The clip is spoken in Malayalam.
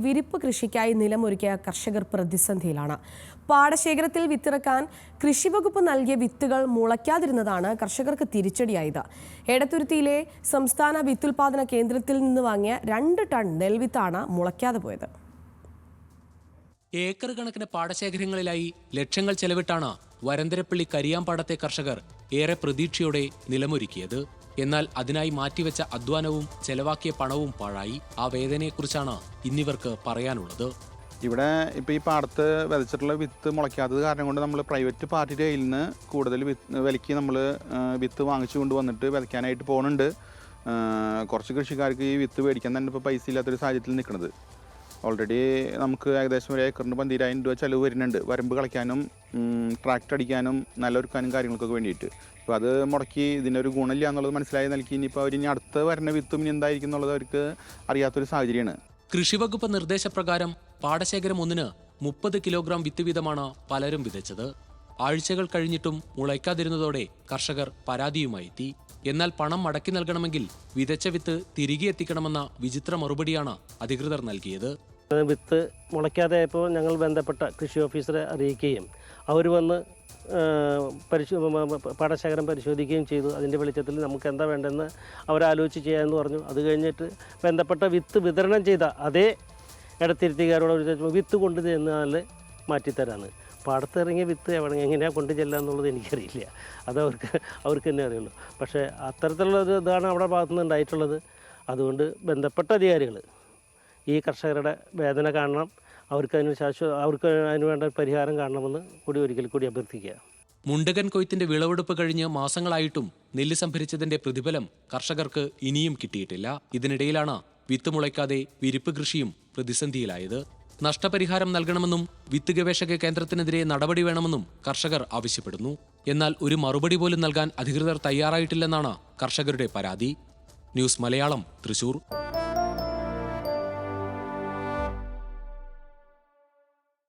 വിരിപ്പ് കൃഷിക്കായി നിലമൊരുക്കിയ കർഷകർ പ്രതിസന്ധിയിലാണ്. പാടശേഖരത്തിൽ വിത്തിറക്കാൻ കൃഷിവകുപ്പ് നൽകിയ വിത്തുകൾ മുളയ്ക്കാതിരുന്നതാണ് കർഷകർക്ക് തിരിച്ചടിയായത്. എടത്തുരുത്തിയിലെ സംസ്ഥാന വിത്തുൽപാദന കേന്ദ്രത്തിൽ നിന്ന് വാങ്ങിയ 2 ടൺ നെൽവിത്താണ് മുളയ്ക്കാതെ പോയത്. ഏക്കർ കണക്കിന് പാടശേഖരങ്ങളിലായി ലക്ഷങ്ങൾ ചെലവിട്ടാണ് വരന്തരപ്പള്ളി കരിയാമ്പാടത്തെ കർഷകർ ഏറെ പ്രതീക്ഷയോടെ നിലമൊരുക്കിയത്. എന്നാൽ അതിനായി മാറ്റിവെച്ച അധ്വാനവും ചെലവാക്കിയ പണവും പാഴായി. ആ വേദനയെക്കുറിച്ചാണ് ഇന്നിവർക്ക് പറയാനുള്ളത്. ഇവിടെ ഇപ്പോൾ ഈ പാടത്ത് വിതച്ചിട്ടുള്ള വിത്ത് മുളയ്ക്കാത്തത് കാരണം കൊണ്ട് നമ്മൾ പ്രൈവറ്റ് പാർട്ടിയുടെ കയ്യിൽ നിന്ന് കൂടുതൽ വിലയ്ക്ക് നമ്മൾ വിത്ത് വാങ്ങിച്ചു കൊണ്ടുവന്നിട്ട് വിതയ്ക്കാനായിട്ട് പോകുന്നുണ്ട്. കുറച്ച് കൃഷിക്കാർക്ക് ഈ വിത്ത് മേടിക്കാൻ തന്നെ ഇപ്പോൾ പൈസ ഇല്ലാത്തൊരു സാഹചര്യത്തിൽ നിൽക്കുന്നത്. ഓൾറെഡി നമുക്ക് ഏകദേശം ഒരു ഏക്കറിന് 12,000 രൂപ ചിലവ് വരുന്നുണ്ട്, വരമ്പ് കളയ്ക്കാനും ട്രാക്ടർ അടിക്കാനും നിലൊരുക്കാനും കാര്യങ്ങൾക്കൊക്കെ വേണ്ടിയിട്ട്. അപ്പോൾ അത് മുടക്കി ഇതിനൊരു ഗുണമില്ല എന്നുള്ളത് മനസ്സിലായി നൽകി. ഇനിയിപ്പോൾ അവർ അടുത്ത് വരുന്ന വിത്തും ഇനി എന്തായിരിക്കും എന്നുള്ളത് അവർക്ക് അറിയാത്തൊരു സാഹചര്യമാണ്. കൃഷിവകുപ്പ് നിർദ്ദേശപ്രകാരം പാടശേഖരം ഒന്നിന് 30 കിലോഗ്രാം വിത്ത് വീതമാണ് പലരും വിതച്ചത്. ആഴ്ചകൾ കഴിഞ്ഞിട്ടും മുളയ്ക്കാതിരുന്നതോടെ കർഷകർ പരാതിയുമായി എത്തി. എന്നാൽ പണം മടക്കി നൽകണമെങ്കിൽ വിതച്ച വിത്ത് തിരികെ എത്തിക്കണമെന്ന വിചിത്ര മറുപടിയാണ് അധികൃതർ നൽകിയത്. വിത്ത് മുളയ്ക്കാതെയപ്പോൾ ഞങ്ങൾ ബന്ധപ്പെട്ട കൃഷി ഓഫീസറെ അറിയിക്കുകയും അവർ വന്ന് പാടശേഖരം പരിശോധിക്കുകയും ചെയ്തു. അതിൻ്റെ വെളിച്ചത്തിൽ നമുക്ക് എന്താ വേണ്ടതെന്ന് അവരാലോചിച്ച് ചെയ്യാമെന്ന് പറഞ്ഞു. അത് കഴിഞ്ഞിട്ട് ബന്ധപ്പെട്ട വിത്ത് വിതരണം ചെയ്ത അതേ ഇടത്തിരുത്തിക്കാരോട് വിത്ത് കൊണ്ടു ചെന്നാൽ മാറ്റിത്തരാന്ന്. പാടത്തിറങ്ങിയ വിത്ത് എങ്ങനെയാണ് കൊണ്ടു ചെല്ലുക എന്നുള്ളത് എനിക്കറിയില്ല. അത് അവർക്ക് തന്നെ അറിയുള്ളൂ. പക്ഷേ അത്തരത്തിലുള്ളൊരു ഇതാണ് അവിടെ ഭാഗത്തുനിന്ന് ഉണ്ടായിട്ടുള്ളത്. അതുകൊണ്ട് ബന്ധപ്പെട്ട അധികാരികൾ ഈ കർഷകരുടെ വേദന കാണണം, അവർക്ക് അതിന് വേണ്ട പരിഹാരം കാണണമെന്ന് കൂടി ഒരിക്കൽ കൂടി അഭ്യർത്ഥിക്കുക. മുണ്ടകൻ കൊയ്ത്തിന്റെ വിളവെടുപ്പ് കഴിഞ്ഞ് മാസങ്ങളായിട്ടും നെല്ല് സംഭരിച്ചതിന്റെ പ്രതിഫലം കർഷകർക്ക് ഇനിയും കിട്ടിയിട്ടില്ല. ഇതിനിടയിലാണ് വിത്ത് മുളയ്ക്കാതെ വിരിപ്പ് കൃഷിയും പ്രതിസന്ധിയിലായത്. നഷ്ടപരിഹാരം നൽകണമെന്നും വിത്ത് ഗവേഷക കേന്ദ്രത്തിനെതിരെ നടപടി വേണമെന്നും കർഷകർ ആവശ്യപ്പെടുന്നു. എന്നാൽ ഒരു മറുപടി പോലും നൽകാൻ അധികൃതർ തയ്യാറായിട്ടില്ലെന്നാണ് കർഷകരുടെ പരാതി. ന്യൂസ് മലയാളം, തൃശൂർ.